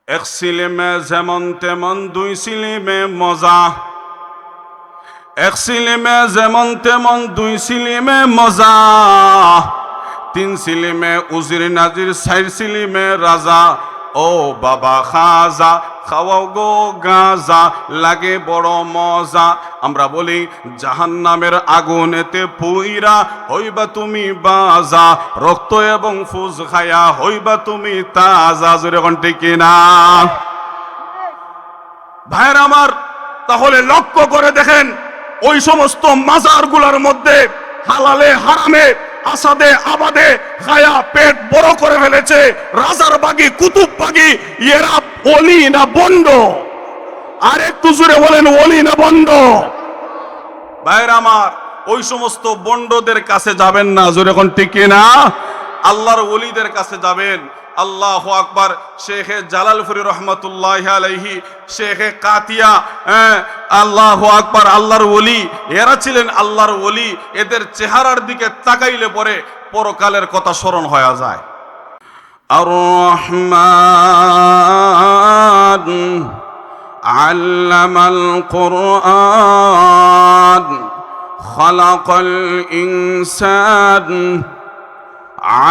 এক সিলিমে যেমন তেমন, দুই সিলিমে মজা। এক সিলিমে যেমন তেমন, দুই সিলিমে মজা। তিন সিলিমে উজির নাজির, চার সিলিমে রাজা। ও বাবা খাজা, খাওয়াও গো গাজা, লাগে বড় মজা। আমরা বলি জাহান্নামের আগুনেতে পুইরা হইবা তুমি বাজা, রক্ত এবং ফুজ খায়া হইবা তুমি তাজা। জোরে কোন ঠিক না ভাইরা আমার? তাহলে লক্ষ্য করে দেখেন, ওই সমস্ত মাজারগুলোর মধ্যে হালালে হারামে আসাদে আবাদে খায়া পেট বড় করে ফেলেছে রাজার বাগি কুতুব বাগি। এরা ওলি না বন্ড? আর একটু জোরে বলেন, ওলি না বন্ড? ভাইরা আমার, ওই সমস্ত বন্ডদের কাছে যাবেন না। জোরে কোন ঠিক না? আল্লাহর ওলিদের কাছে যাবেন। আল্লাহু আকবার। শেখে জালালপুরি রহমতুল্লাহ আলাইহি, শেখে কাতিয়া, আল্লাহু আকবার, আল্লাহর ওলি। এরা ছিলেন আল্লাহর ওলি। এদের চেহারার দিকে তাকাইলে পরে পরকালের কথা স্মরণ হয়ে যায়। আর রহমান আল্লামাল কুরআন খালাকাল ইনসান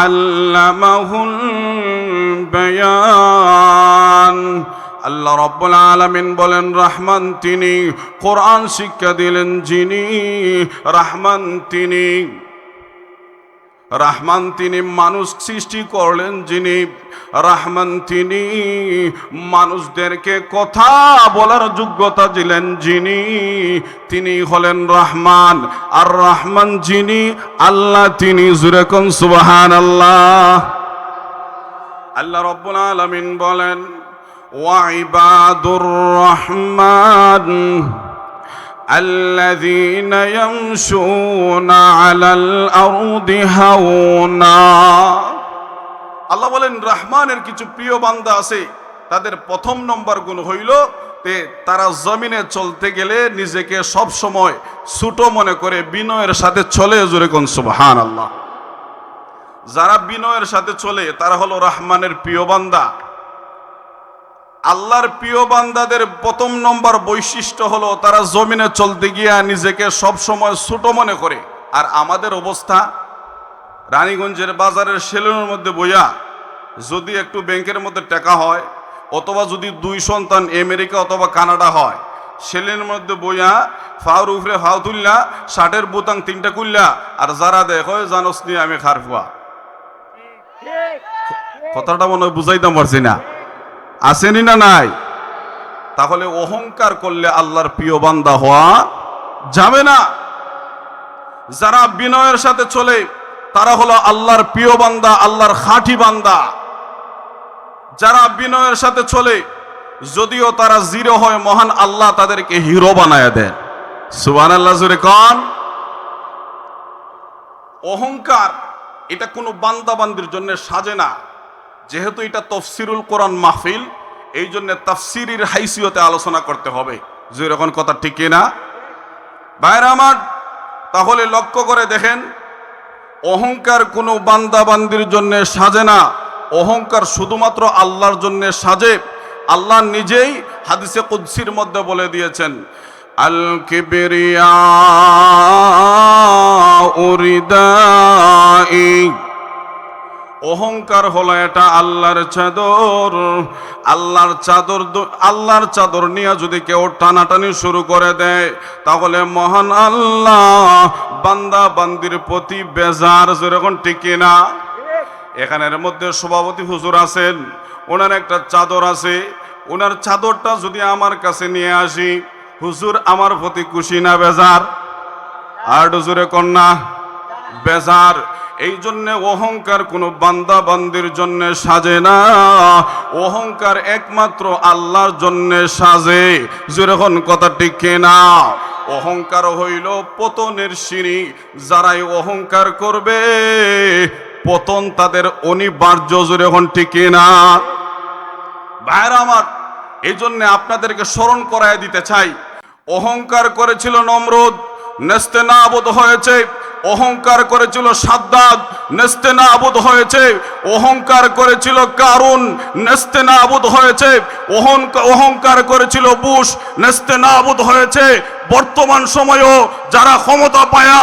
আল্লামাহুল বায়ান। আল্লাহ রাব্বুল আলামিন বলেন, রহমান তিনি, কোরআন শিক্ষা দিলেন যিনি। রহমান তিনি, রহমান তিনি, মানুষ সৃষ্টি করলেন যিনি। রহমান তিনি, মানুষদেরকে কথা বলার যোগ্যতা দিলেন যিনি। তিনি হলেন রহমান। আর রহমান যিনি, আল্লাহ তিনি। জোরে কোন সুবহানাল্লাহ। আল্লাহ রাব্বুল আলামিন বলেন, ওয়া ইবাদুর রহমান আল্লাযীনা ইয়ামশুনা আলাল আরদি হাওনা। আল্লাহ বলেন, রহমানের কিছু প্রিয় বান্দা আছে, তাদের প্রথম নম্বর গুণ হইল তারা জমিনে চলতে গেলে নিজেকে সব সময় ছোট মনে করে বিনয়ের সাথে চলে। জোরে কোন সুবহানাল্লাহ। যারা বিনয়ের সাথে চলে তারা হলো রহমানের প্রিয় বান্দা। আল্লাহর প্রিয় বান্দাদের প্রথম নম্বর বৈশিষ্ট্য হলো তারা জমিনে চলতে গিয়া নিজেকে সব সময় ছোট মনে করে। আর আমাদের অবস্থা, রানীগঞ্জের বাজারের সেলুনের মধ্যে বইয়া যদি একটু ব্যাংকের মধ্যে টাকা হয়, অথবা যদি দুই সন্তান আমেরিকা অথবা কানাডা হয়, সেলুনের মধ্যে বইয়া ফাউর উফরে ফাউ তুললা, শার্টের বোতাম তিনটা খুললা, আর যারা দেখ জানোস নি আমি খারফুয়া। কথাটা মনে হয় বুঝাইতাম পারছি না, আসেনি না নাই? তাহলে অহংকার করলে আল্লাহর প্রিয় বান্দা হওয়া যাবে না। যারা বিনয়ের সাথে চলে তারা হলো আল্লাহর প্রিয় বান্দা, আল্লাহর খাঁটি বান্দা। যারা বিনয়ের সাথে চলে, যদিও তারা জিরো হয়, মহান আল্লাহ তাদেরকে হিরো বানায় দেন। সুবহানাল্লাহ জোরে কোন। অহংকার এটা কোনো বান্দা বান্দির জন্য সাজে না। যেহেতু এটা তাফসীরুল কোরআন মাহফিল, এই জন্য তাফসীরের হাইসিয়তে আলোচনা করতে হবে। যেরকম কথা ঠিক না ভাইরা আমার? তাহলে লক্ষ্য করে দেখেন, অহংকার কোনো বান্দা বান্দির জন্য সাজে না। অহংকার শুধুমাত্র আল্লাহর জন্য সাজে। আল্লাহ নিজেই হাদিসে কুদসির মধ্যে বলে দিয়েছেন, আল কিবরিয়া উরিদাই। অহংকার হলো এটা আল্লাহর চাদর। আল্লাহর চাদর নিয়ে যদি কেউ টানাটানি শুরু করে দেয়, তাহলে মহান আল্লাহ বান্দা বান্দির প্রতি বেজার। যেরকম ঠিক না? এখানের মধ্যে সভাপতি হুজুর আছেন, ওনার একটা চাদর আছে। ওনার চাদরটা যদি আমার কাছে নিয়ে আসি, হুজুর আমার প্রতি খুশি না বেজার? আর হুজুরে কন্যা বেজার। এই জন্য অহংকার কোনো বান্দা বান্দির জন্য সাজে না। অহংকার একমাত্র আল্লাহর জন্য সাজে। যেরকম কথা ঠিক না? অহংকার হইল পতনের সিঁড়ি। যারাই অহংকার করবে, পতন তাদের অনিবার্য। যেরকম ঠিক না ভাইরা আমার? এই জন্য আপনাদেরকে স্মরণ করায় দিতে চাই, অহংকার করেছিল নমরুদ, নেস্তেনাবুদ হয়েছে। অহংকার করেছিল সাদ্দাদ, নেস্তেনাবুদ হয়েছে। অহংকার করেছিল কারুন, নেস্তেনাবুদ হয়েছে। অহংকার করেছিল বুশ, নেস্তেনাবুদ হয়েছে। বর্তমান সময়েও যারা ক্ষমতা পায়া,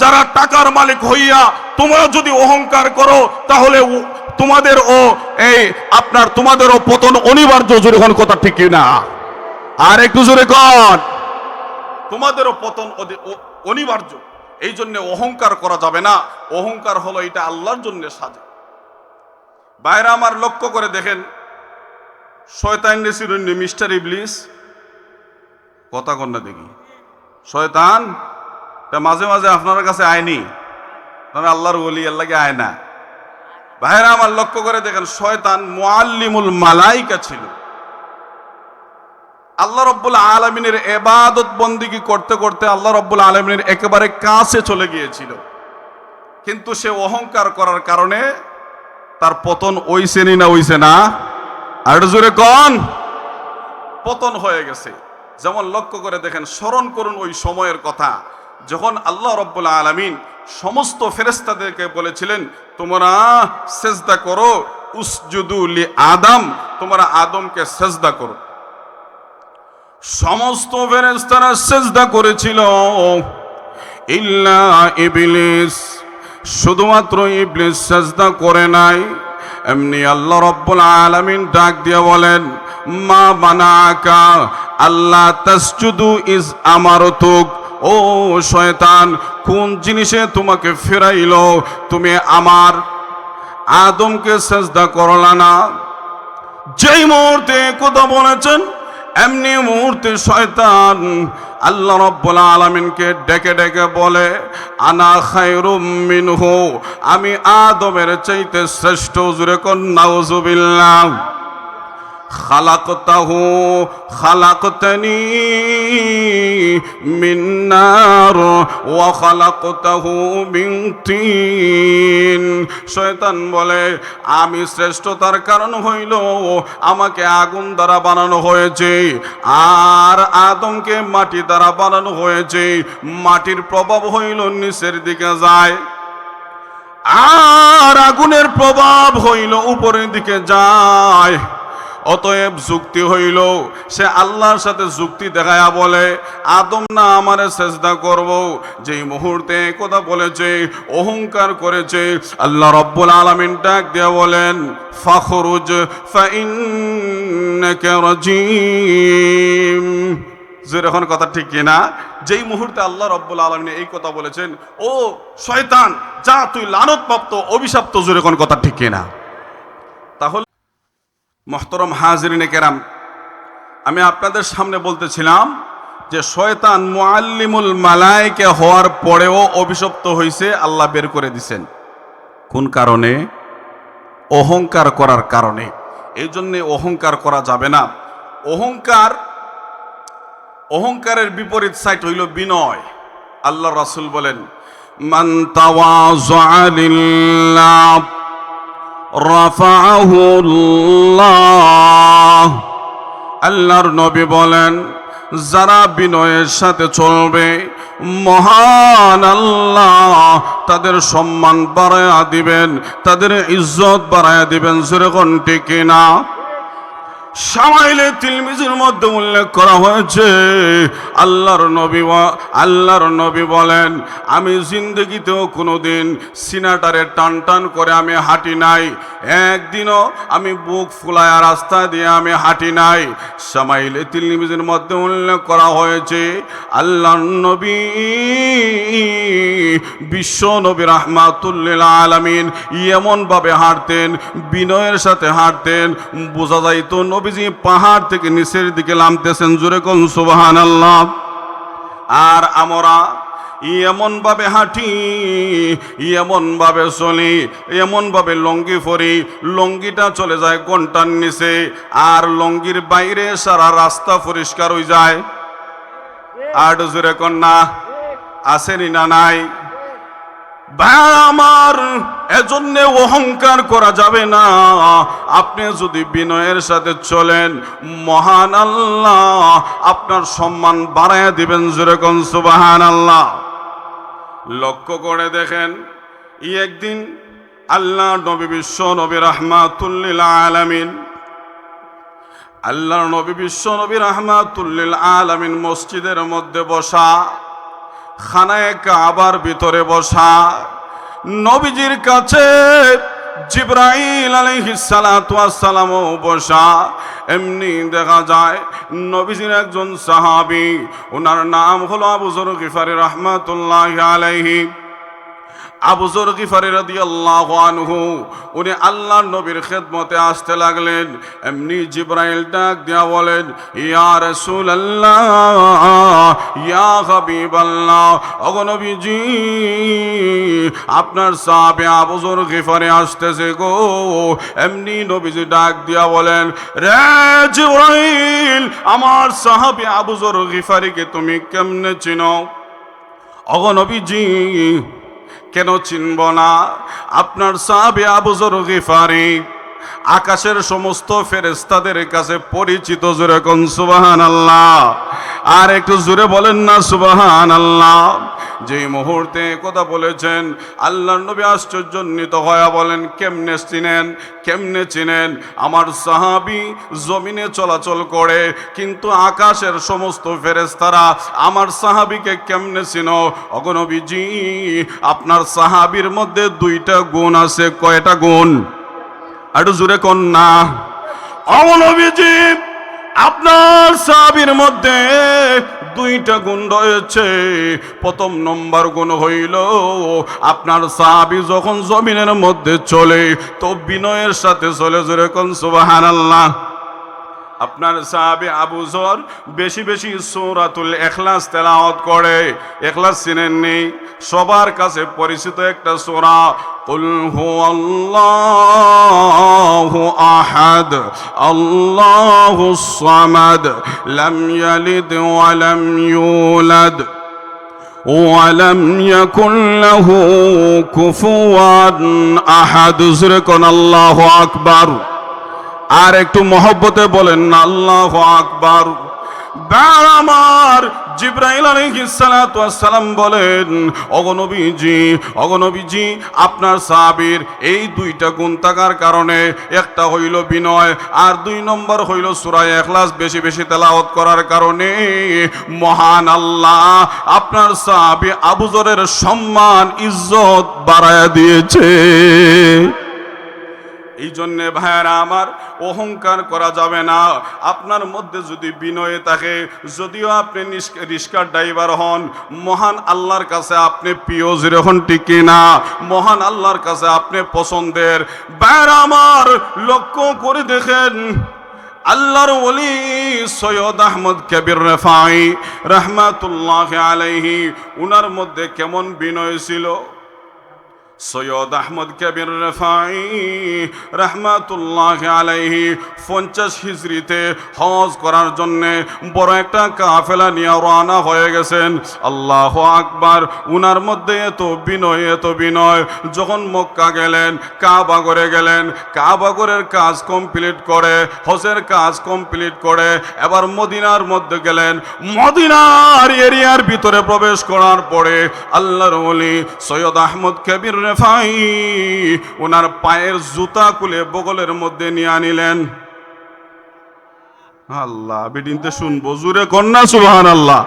যারা টাকার মালিক হইয়া তোমরা যদি অহংকার করো তাহলে তোমাদেরও পতন অনিবার্য। জোরে কোন কথা ঠিক না? আর একটু জোরে কর। তোমাদেরও পতন অনিবার্য। এই জন্য অহংকার করা যাবে না। অহংকার হলো এটা আল্লাহর জন্য সাজে। বাইরে আমার লক্ষ্য করে দেখেন, শয়তান চিরুনি মিস্টার ইবলিস, কথা কন্যা দেখি শয়তান মাঝে মাঝে আপনার কাছে আয়নি, আল্লাহর ওলি আল্লাহকে আয় না। ভাইরা আমার লক্ষ্য করে দেখেন, শয়তান মুআল্লিমুল মালাইকা ছিল। আল্লাহ রাব্বুল আলামিনের ইবাদত বন্দেগী করতে করতে আল্লাহ রাব্বুল আলামিনের একেবারে কাছে চলে গিয়েছিল, কিন্তু সে অহংকার করার কারণে তার পতন ওইছেনি না ওইছে না? আর জোরে কোন, পতন হয়ে গেছে। যেমন লক্ষ্য করে দেখেন, স্মরণ করুন ওই সময়ের কথা যখন আল্লাহ রাব্বুল আলামিন সমস্ত ফেরেশতাদেরকে বলেছিলেন তোমরা সেজদা করো, উসজুদু লি আদম, তোমরা আদমকে সেজদা করো। সমস্ত ফেরেশতারা সেজদা করেছিল ইল্লা ইবলিস, শুধুমাত্র ইবলিস সেজদা করে নাই। এমনি আল্লাহ রাব্বুল আলামিন ডাক দিয়ে বলেন মা মানাকা আল্লাহ তাসজুদু ইজ আমারতুক, ও শয়তান কোন জিনিসে তোমাকে ফেরাইলো, তুমি আমার আদমকে সেজদা করলা না? যেই মুহূর্তে কথা বলেছেন এমনি মুহূর্তে শয়তান আল্লাহ রাব্বুল আলামিনকে ডেকে ডেকে বলে আনা খায়রুম মিনহু, আমি আদমের চাইতে শ্রেষ্ঠ। জোরে কোন নাউজুবিল্লাহ। খালাকতানি মিন নার ওয়া খালাকতাহু মিন তিন। শয়তান বলে আমি শ্রেষ্ঠতার কারণ হইল আমাকে আগুন দ্বারা বানানো হয়েছে, আর আদমকে মাটি দ্বারা বানানো হয়েছে। মাটির প্রভাব হইল নিচের দিকে যায়, আর আগুনের প্রভাব হইল উপরের দিকে যায়। অতএব যুক্তি হইল, সে আল্লাহর সাথে যুক্তি দেখায়া বলে আদম না আমারে সেজদা করব। যেই মুহূর্তে কথা বলেছে, অহংকার করেছে, আল্লাহ রাব্বুল আলামিন ডাক দিয়ে বলেন ফাখরুজ ফাইন্নাকা রাজিম। যেরকম কথা ঠিক কিনা? যেই মুহূর্তে আল্লাহ রাব্বুল আলামিন এই কথা বলেছেন, ও শয়তান যা তুই লানতপ্রাপ্ত, অভিশপ্ত। যেরকম কথা ঠিক কিনা? তাহলে মুহতারাম হাজিরিনে কেরাম, আমি আপনাদের সামনে বলতেছিলাম যে শয়তান মুআল্লিমুল মালায়েকা হওয়ার পরেও অভিশপ্ত হয়েছে, আল্লাহ বের করে দিছেন। কোন কারণে? অহংকার করার কারণে। এই জন্যে অহংকার করা যাবে না। অহংকারের বিপরীত সাইড হইল বিনয়। আল্লাহ রাসূল বলেন মান তাওয়াযা লিল্লাহ রাফাআহুল্লাহ। আল্লাহর নবী বলেন যারা বিনয়ের সাথে চলবে মহান আল্লাহ তাদের সম্মান বাড়ায়া দিবেন, তাদের ইজ্জত বাড়ায়া দিবেন। যেরকম ঠিক না? শামাইলে তিরমিজির মধ্যে উল্লেখ করা হয়েছে আল্লাহর নবী বলেন আমি জিন্দগিতেও কোনোদিন সিনাটারে টান টান করে আমি হাঁটি নাই, একদিনও আমি বুক ফুলায়া রাস্তা দিয়ে আমি হাঁটি নাই। শামাইলে তিরমিজির মধ্যে উল্লেখ করা হয়েছে আল্লাহর নবী বিশ্ব নবী রাহমাতুল লিল আলামিন এমন ভাবে হাঁটতেন, বিনয়ের সাথে হাঁটতেন, বোঝা যাইতো নবীজি পাহাড় থেকে নিচের দিকে নামতেছেন। জোরে কোন সুবহানাল্লাহ। আর আমরা এমন ভাবে হাঁটি, এমন ভাবে চলি, এমন ভাবে লঙ্গি পরি, লঙ্গিটা চলে যায় ঘন্টার নিচে, আর লঙ্গির বাইরে সারা রাস্তা পরিষ্কার হয়ে যায়। আর জোরে কোন না? আসেনি না নাই? আমার এজন্য অহংকার করা যাবে না। আপনি যদি বিনয়ের সাথে চলেন মহান আল্লাহ আপনার সম্মান বাড়াইয়া দিবেন। যেরকম সুবহানাল্লাহ। লক্ষ্য করে দেখেন, একদিন আল্লাহ নবী বিশ্ব নবী রাহমাতুল লিল আলামিন, আল্লাহর নবী বিশ্ব নবী রাহমাতুল লিল আলামিন মসজিদের মধ্যে বসা, খানায়ে কাবার ভিতরে বসা। নবীজির কাছে জিবরাইল আলাইহিস সালাতু ওয়াস সালামও বসা। এমনি দেখা যায় নবীজির একজন সাহাবী, ওনার নাম হলো আবু যর গিফারী রাহমাতুল্লাহি আলাইহি। আবু যর গিফারী রাদিয়াল্লাহু আনহু উনি আল্লাহর নবীর খেদমতে আসতে লাগলেন। এমনি জিবরাইল ডাক দিয়া বলেন, ইয়া রাসূলুল্লাহ, ইয়া হাবিবাল্লাহ, ওগো নবীজি, আপনার সাহাবী আবু যর গিফারী আসতেছে গো। এমনি নবীজি ডাক দিয়া বলেন, রে জিবরাইল, আমার সাহাবী আবু যর গিফারীকে তুমি কেমনে চিনো? ওগো নবীজি, কেন চিনব না? আপনার সাহাবী আবু যর গিফারী আকাশের সমস্ত ফেরেশতাদের কাছে পরিচিত। জোরে কোন সুবহানাল্লাহ। আর একটু জোরে বলেন না সুবহানাল্লাহ। যেই মুহূর্তে কথা বলেছেন আল্লাহর নবী আশ্চর্যান্বিত হয়ে বলেন, কেমনে চিনেন? কেমনে চিনেন? আমার সাহাবী জমিনে চলাচল করে, কিন্তু আকাশের সমস্ত ফেরেশতারা আমার সাহাবীকে কেমনে চিনো? ওগো নবীজি, আপনার সাহাবীর মধ্যে দুইটা গুণ আছে। কয়টা গুণ? একটু জোরে কোন না। ওগো নবীজি, আপনার সাহাবীর মধ্যে দুইটা গুণ রয়েছে। প্রথম নম্বর গুণ হইল, আপনার সাহাবী যখন জমিনের মধ্যে চলে তো বিনয়ের সাথে চলে। জোরে কোন সুবহানাল্লাহ। আপনার সাহাবী আবু যর বেশি বেশি সূরাতুল ইখলাস তেলাওয়াত করে। ইখলাস চিনেননি? সবার কাছে পরিচিত একটা সূরা। কুল হুয়াল্লাহু আহাদ, আল্লাহুস সামাদ, লাম ইয়ালিদ ওয়া লাম ইউলাদ ওয়া লাম ইয়াকুল লাহু কুফুয়ান আহাদ। জোরে কোন আল্লাহু আকবার। আর একটু মহব্বতে বলেন না আল্লাহু আকবার। আমার জিবরাইল আলাইহিস সালাতু ওয়াস সালাম বলেন, ওগো নবীজি, ওগো নবীজি, আপনার সাহাবীর এই দুইটা গুণ থাকার কারণে, একটা হইল বিনয়, আর দুই নম্বর হইল সূরা ইখলাস বেশি বেশি তেলাওয়াত করার কারণে মহান আল্লাহ আপনার সাহাবী আবু যরের সম্মান ইজ্জত বাড়ায়া দিয়েছে। এই জন্যে ভাইয়েরা আমার, অহংকার করা যাবে না। আপনার মধ্যে যদি বিনয় থাকে, যদিও আপনি রিস্কার ড্রাইভার হন, মহান আল্লাহর কাছে আপনি প্রিয়। যেরকম টিকি না, মহান আল্লাহর কাছে আপনি পছন্দের। ভাইয়েরা আমার, লক্ষ্য করে দেখেন আল্লাহর ওলি সৈয়দ আহমদ কবির রেফাই রাহমাতুল্লাহি আলাইহি, উনার মধ্যে কেমন বিনয় ছিল। সৈয়দ আহমদ কবির রেফাই রাহমাতুল্লাহি আলাইহি 50 হিজরিতে হজ করার জন্য বড় একটা কাফেলা নিয়ে রওনা হয়ে গেছেন। আল্লাহু আকবার। উনার মধ্যে এত বিনয়, এত বিনয়। যখন মক্কা গেলেন, কাবা ঘরে গেলেন, কাবা ঘরের কাজ কমপ্লিট করে, হজের কাজ কমপ্লিট করে এবার মদিনার মধ্যে গেলেন। মদিনার এরিয়ার ভিতরে প্রবেশ করার পরে আল্লাহর ওলি সৈয়দ আহমদ কবির রেফাই ওনার পায়ের জুতা খুলে বগলের মধ্যে নিয়ে আনিলেন। আল্লাহ বেদিনতে শুনবো, জুরে কন্যা সুবহানাল্লাহ।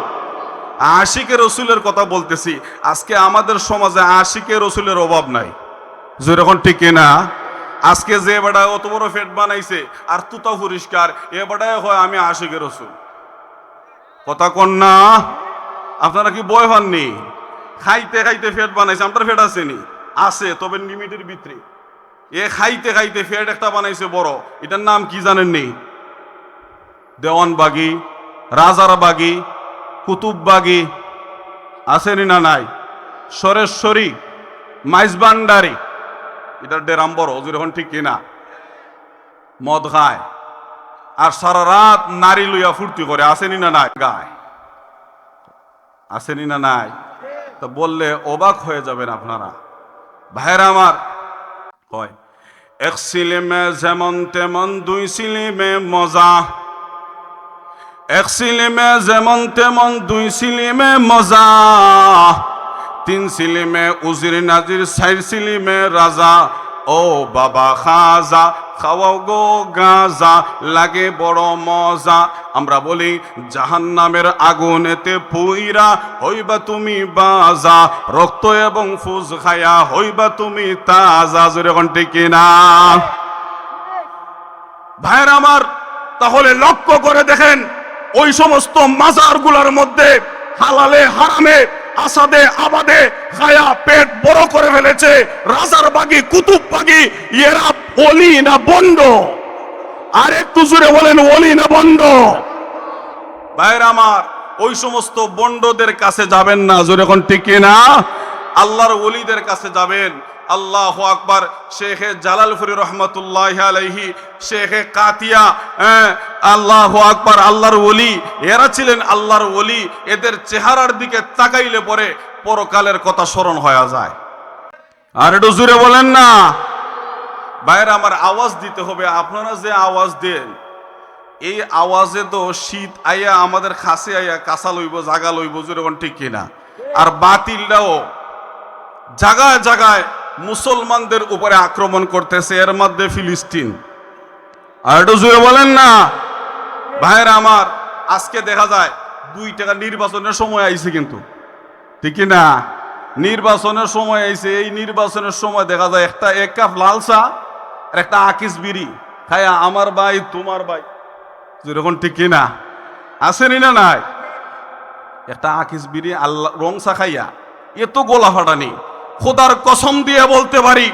আশিকে রসুলের কথা বলতেছি। আজকে আমাদের সমাজে আশিকে রসুলের অভাব নাই। যেরকম ঠিক না? আজকে যে বেটা অত বড় ফেট বানাইছে আর তুতা পরিষ্কার, এ বেটায় হয় আমি আশিকে রসুল। কথা কন্যা, আপনারা কি বয় হননি? খাইতে খাইতে ফেট বানাইছে। আপনার ফেট আসেনি? আছে, তবে লিমিটের ভিতরে। এ খাইতে খাইতে ফেট একটা বানাইছে বড়। এটার নাম কি জানেননি? দেওয়ানবাগি, রাজারবাগি, কুতুববাগি, আসেনি না নাই? সরেশ্বরী, মাইজবান্ডারি, এটার ডেরাম বড়। যখন ঠিক কিনা? মদ খায় আর সারা রাত নারী লইয়া ফুর্তি করে। আসেনি না নাই? গায়। আসেনি না নাই? তা বললে অবাক হয়ে যাবেন আপনারা। ভাইরা আমার, হয় এক সিলেমে যেমন তেমন, দুই সিলেমে মজা। এক সিলেমে যেমন তেমন, দুই সিলেমে মজা, তিন সিলেমে উজির নাজির, চার সিলেমে রাজা, ও বাবা খাজা খাওয়াও গো গাজা লাগে বড় মজা। আমরা বলি জাহান্নামের আগুনেতে পুইরা হইবা তুমি বাজা, রক্ত এবং ফুজ খায়া হইবা তুমি তাজা। জোরে কোন ঠিক কিনা? ভাইয়ের আমার, তাহলে লক্ষ্য করে দেখেন ওই সমস্ত মাজারগুলোর মধ্যে হালালে হারামে আসাদে আবাদে খায়া পেট বড় করে ফেলেছে রাজার বাগি কুতুব বাগি। এরা ওলি না বন্ড? আর একটু জোরে বলেন, ওলি না বন্ড? ভাইয়ের আমার, ওই সমস্ত বন্ডদের কাছে যাবেন না। জোরে এখন ঠিক কিনা? আল্লাহর ওলিদের কাছে যাবেন। আল্লাহু আকবার। শেখে জালালপুরি রহমতুল্লাহ আলাইহি, শেখে কাতিয়া, আল্লাহু আকবার, আল্লাহর ওলি। এরা ছিলেন আল্লাহর ওলি। এদের চেহারার দিকে তাকাইলে পরে পরকালের কথা স্মরণ হয়ে যায়। আর একটু জোরে বলেন না। ভাইয়ের আমার, আওয়াজ দিতে হবে। আপনারা যে আওয়াজ দেন, এই আওয়াজে তো শীত আইয়া আমাদের খাসে আইয়া কাঁচা লইব, জাগা লইব। জোরে কোন ঠিক কিনা? আর বাতিলটাও জায়গায় জায়গায় মুসলমানদের উপরে আক্রমণ করতেছে, এর মধ্যে ফিলিস্তিন। আর একটু জোরে বলেন না। ভাইয়েরা আমার, আজকে দেখা যায় 2 টাকা নির্বাচনের সময় আইছে, কিন্তু ঠিক না? নির্বাচনের সময় আইছে। এই নির্বাচনের সময় দেখা যায় একটা 1 কাপ লাল চা আর একটা আকিস বিড়ি খায়া আমার ভাই তোমার ভাই, যেরকম ঠিক কিনা? আসেনি না? নাই একটা আকিস বিড়ি আল্লাহ রং চা খাইয়া এত গোলা ফাটানি। খোদার কসম দিয়ে বলতে পারি,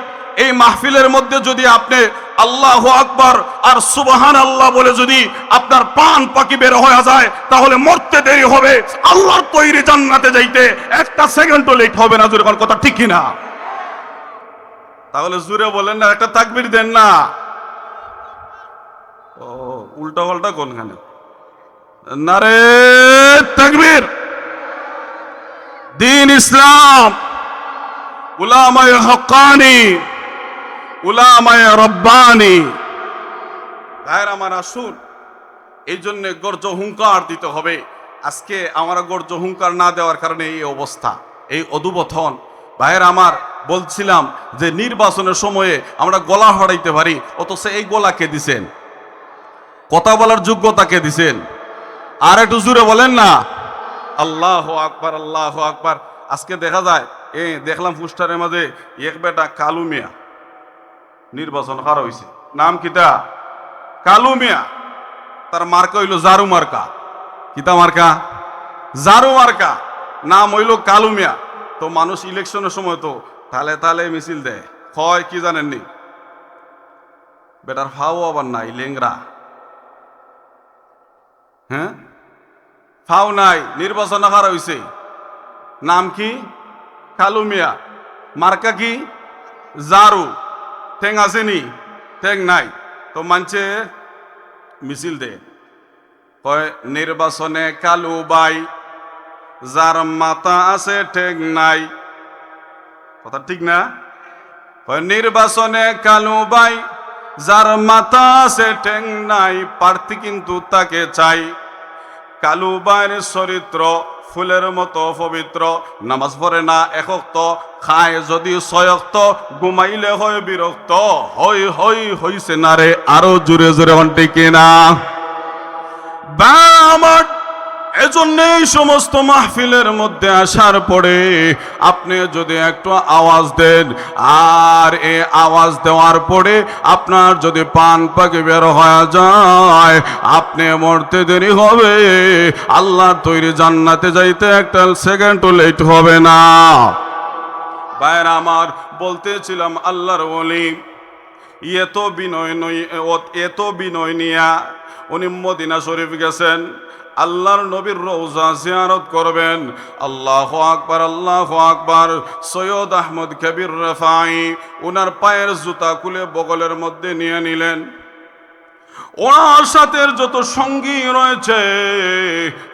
এই মাহফিলের মধ্যে যদি আপনি আল্লাহু আকবার আর সুবহান আল্লাহ বলে যদি আপনার পান পাকি বের হয়ে যায়, তাহলে মরতে দেরি হবে, আল্লাহর তৈরি জান্নাতে যাইতে 1 সেকেন্ডও লেট হবে না। জোরে কথা ঠিক কিনা? তাহলে জোরে বলেন না, একটা তাকবীর দেন না। ও উল্টা পাল্টা কোনখানে? নারে তাকবীর। দ্বীন ইসলাম, উলামায়ে হক্কানি, উলামায়ে রব্বানি। ভাইয়ের আমার, আসুন, এই জন্য গর্জ হুঙ্কার দিতে হবে। আজকে আমরা গর্জ হুঙ্কার না দেওয়ার কারণে এই অবস্থা, এই অধুপতন। ভাইয়ের আমার, বলছিলাম যে নির্বাচনের সময়ে আমরা গলা হারাইতে পারি, অথচ এই গলা কে দিছেন? কথা বলার যোগ্যতা কে দিছেন? আর একটু জোরে বলেন না। আল্লাহু আকবার, আল্লাহু আকবার। আজকে দেখা যায়, দেখলাম পোস্টারের মাঝে এক বেটা কালু মিয়া নির্বাচন করা হয়েছে। নাম কিতা? কালু মিয়া। তার মার্কা হইল জারু মার্কা। কিতা মার্কা? জারু মার্কা। নাম হইল কালু মিয়া। তো মানুষ ইলেকশনের সময় তো তালে তালে মিছিল দেয়, হয় কি জানেননি? বেটার ফাও আবার নাই, লেংরা। হ্যাঁ, ফাও নাই, নির্বাচন করা হয়েছে। নাম কি? কালু মিয়া। মার্কা কি? জারু। ঠেং আসেনি? ঠেং নাই। তো মানছে মিছিল দে, কয় নির্বাচনে কালু বাই, যার মাথা আছে ঠেং নাই। কথা ঠিক না? কয় নির্বাচনে কালু বাই, যার মাথা আছে ঠেং নাই, প্রার্থী কিন্তু তাকে চাই। কালু বাইয়ের চরিত্র ফুলের মতো পবিত্র, নামাজ পড়ে না 1 ওয়াক্ত, খায় যদি 6 ওয়াক্ত, ঘুমাইলে হয় বিরক্ত। হই হই হইছে না রে, আরো জোরে জোরে অন্টে কিনা? বা আমার, এজন্য এই সমস্ত মাহফিলের মধ্যে আসার পরে আপনি যদি একটু আওয়াজ দেন, আর এই আওয়াজ দেওয়ার পরে আপনার যদি পান পাকি বের হয়ে যায়, আপনি মরতে দেরি হবে, আল্লাহর তৈরি জান্নাতে যাইতে 1 সেকেন্ডও লেট হবে না। ভাইরা আমার, বলতেছিলাম আল্লাহর ওলি এত বিনয় নিয়া উনি মদিনা শরীফ গেছেন। আল্লাহর নবীর রওজা জিয়ারত করবেন। আল্লাহু আকবার, আল্লাহু আকবার। সৈয়দ আহমদ কবির রফাই উনার পায়ের জুতা খুলে বগলের মধ্যে নিয়ে নিলেন। ওনার সাথে যত সঙ্গী রয়েছে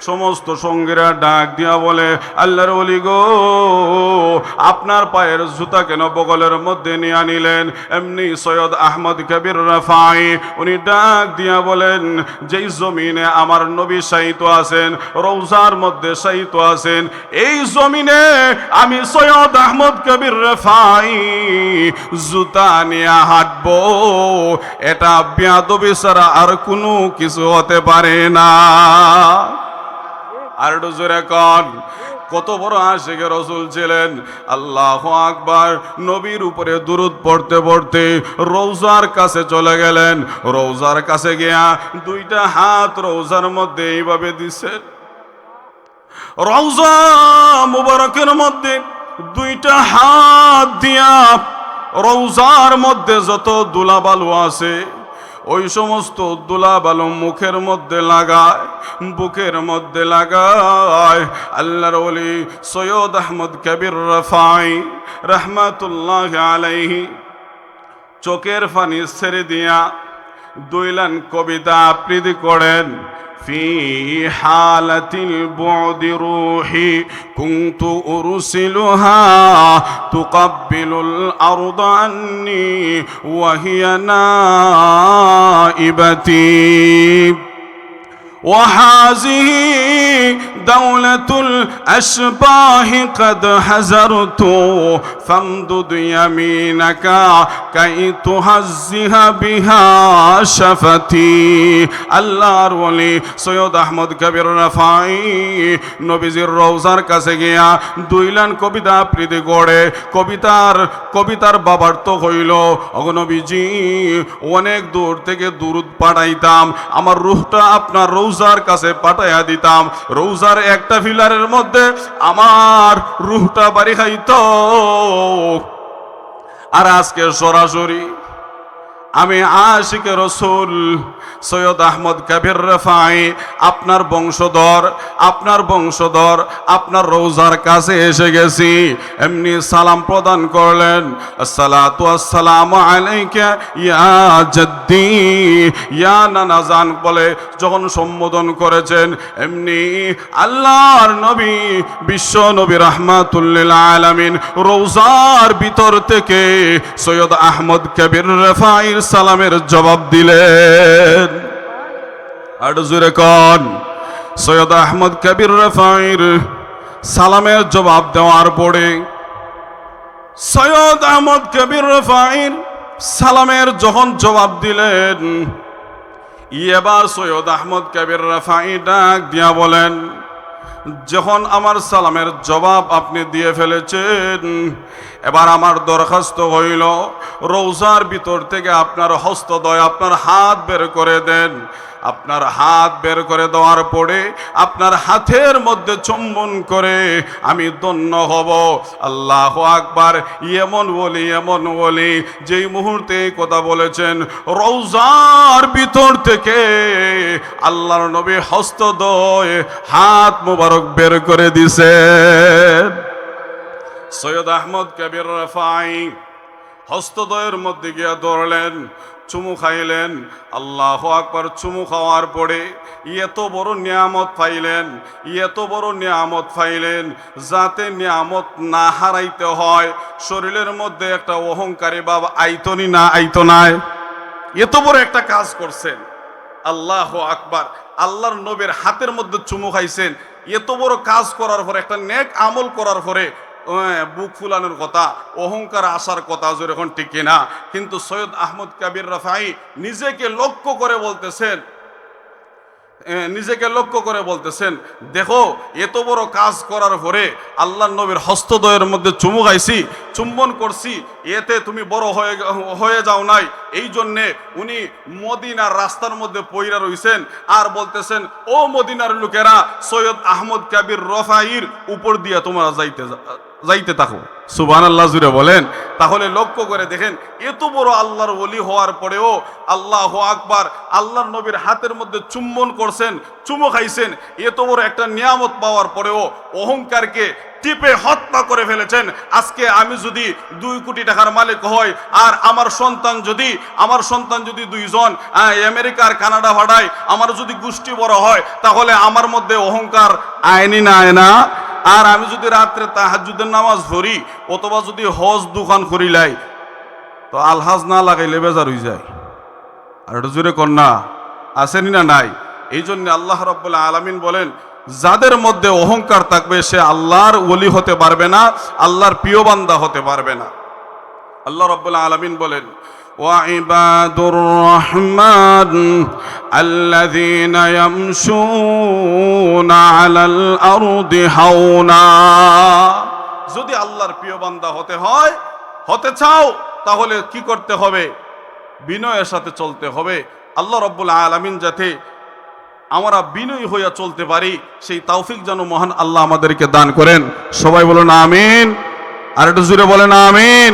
সমস্ত সঙ্গীরা ডাক দিয়া বলে, আল্লাহর ওলি গো, আপনার পায়ের জুতা কেন বগলের মধ্যে নিয়ে নিলেন? এমনি সৈয়দ আহমদ কবির রফাই উনি ডাক দিয়া বলেন, যেই জমিনে আমার নবী শায়িত আছেন, রওজার মধ্যে শায়িত আছেন, এই জমিনে আমি সৈয়দ আহমদ কবির রফাই জুতা নিয়ে হাঁটবো, এটা বেয়াদবি ছাড়া আর কোনো কিছু হতে পারে না। আর একটু জোরে কন, কত বড় আশিকে রাসূল ছিলেন। আল্লাহু আকবার। নবীর উপরে দুরূদ পড়তে পড়তে রওজার কাছে চলে গেলেন। রওজার কাছে গিয়া দুইটা হাত রওজার মধ্যে এইভাবে দিছেন। রওজা মুবারকের মধ্যে দুইটা হাত দিয়া রওজার মধ্যে যত ধুলাবালু আছে ওই সমস্ত ধুলাবালু মুখের মধ্যে লাগায়, বুকের মধ্যে লাগায়। আল্লাহর ওলি সৈয়দ আহমদ কবির রফাই রহমাতুল্লাহ আলাইহি চোখের পানি ছেড়ে দিয়া দুই লাইন কবিতা আবৃত্তি করেন। في حالة البعد روحي كنت أرسلها تقبل الأرض عني وهي نائبتي وهذه دولة الأشباه قد حذرت فامدد يمينك كي تهزه بها شفتي আল্লাহর ওলি সৈয়দ আহমদ কবির রফাই নবীজির রওজার কাছে গিয়া দুই লাইন কবিতা আবৃত্তি করে কবিতার বাবার্থ হইল, ওগো নবীজি, অনেক দূর থেকে দুরূদ পাঠাইতাম, আমার রূহটা আপনার রওজার কাছে পাঠাইয়া দিতাম, রওজার একটা ফিলারের মধ্যে আমার রূহটা বাড়ি খাইতো। আর আজকে সরাসরি আমি আশিকে রাসূল সৈয়দ আহমদ কবির রফাই আপনার বংশধর আপনার রওজার কাছে এসে গেছি। এমনি সালাম প্রদান করলেন, আসসালাতু আসসালামু আলাইকা ইয়া জাদ্দি, ইয়া নানাজান বলে যখন সম্বোধন করেছেন, এমনি আল্লাহর নবী বিশ্ব নবী রাহমাতুল আলামিন রওজার ভিতর থেকে সৈয়দ আহমদ কবির রফাই সালামের জবাব দিলেন। আর জোরে কোন, সৈয়দ আহমদ কবির রফাইর সালামের জবাব দেওয়ার পরে সৈয়দ আহমদ কবির রফাইর সালামের যখন জবাব দিলেন, এবার সৈয়দ আহমদ কবির রফাই ডাক দিয়া বলেন, যখন আমার সালামের জবাব আপনি দিয়ে ফেলেছেন, এবার আমার দরখাস্ত হইল রওজার ভিতর থেকে আপনার হস্তদ্বয়, আপনার হাত বের করে দেন। আপনার হাত বের করে দেওয়ার পরে আপনার হাতের মধ্যে চুম্বন করে আমি ধন্য হব। আল্লাহু আকবার। এমন বলি যেই মুহূর্তে এই কথা বলেছেন, রওজার ভিতর থেকে আল্লাহর নবী হস্তদ্বয় হাত মুবারক বের করে দিছেন। সৈয়দ আহমদ কবির রফাই হস্তদ্বয়ের মধ্যে গিয়া ধরলেন, চুমু খাইলেন। আল্লাহু আকবার। চুমু খাওয়ার পরে এত বড় নিয়ামত পাইলেন যাতে নিয়ামত না হারাইতে হয়। শরীরের মধ্যে একটা অহংকারী ভাব আইতনি না আইতো নাই, এত বড় একটা কাজ করছেন। আল্লাহু আকবার। আল্লাহর নবীর হাতের মধ্যে চুমু খাইছেন, এত বড় কাজ করার পরে, একটা নেক আমল করার পরে বুক ফুলানোর কথা, অহংকার আসার কথা যেরকম ঠিক না। কিন্তু সৈয়দ আহমদ কবির রফাই নিজেকে লক্ষ্য করে বলতেছেন, দেখো এত বড় কাজ করার পরে আল্লাহর নবীর হস্তদ্বয়ের মধ্যে চুমু খাইছি, চুম্বন করছি, এতে তুমি বড় হয়ে যাও নাই। এই জন্যে উনি মদিনার রাস্তার মধ্যে পইরা রইছেন আর বলতেছেন, ও মদিনার লোকেরা, সৈয়দ আহমদ কবির রফাইর উপর দিয়ে তোমরা যাইতে থাকো। সুবহানাল্লাহ জুড়ে বলেন। তাহলে লক্ষ্য করে দেখেন, এত বড় আল্লাহর ওলি হওয়ার পরেও আল্লাহু আকবার, আল্লাহর নবীর হাতের মধ্যে চুম্বন করছেন, চুমো খাইছেন, এত বড় একটা নিয়ামত পাওয়ার পরেও অহংকারকে টিপে হত্যা করে ফেলেছেন। আজকে আমি যদি 2 কোটি টাকার মালিক হই আর আমার সন্তান যদি 2 জন আমেরিকার কানাডা ভাড়ায়, আমার যদি গোষ্ঠী বড় হয়, তাহলে আমার মধ্যে অহংকার আইনি না আয় না? আর আমি যদি রাত্রে তাহাজ্জুদের নামাজ পড়ি অথবা যদি হজ দোকান করিলাই, তো আলহাজ না লাগাইলে বেজার হয়ে যায়। আর এটা জোরে কন্যা আসেনি না নাই? এই জন্য আল্লাহ রাব্বুল আলামিন বলেন, যাদের মধ্যে অহংকার থাকবে সে আল্লাহর ওলি হতে পারবে না, আল্লাহর প্রিয় বান্দা হতে পারবে না। আল্লাহ রাব্বুল আলামিন বলেন, ওয়াইবাদুর রহমান আল্লাযীনা ইয়ামশুনা আলাল আরদি হাওনা। যদি আল্লাহর প্রিয় বান্দা হতে চাও, তাহলে কি করতে হবে? বিনয়ের সাথে চলতে হবে। আল্লাহ রাব্বুল আলামিন যাতে আমরা বিনয়ী হইয়া চলতে পারি, সেই তৌফিক যেন মহান আল্লাহ আমাদেরকে দান করেন। সবাই বলুন আমিন। আর একটু জোরে বলেন আমিন।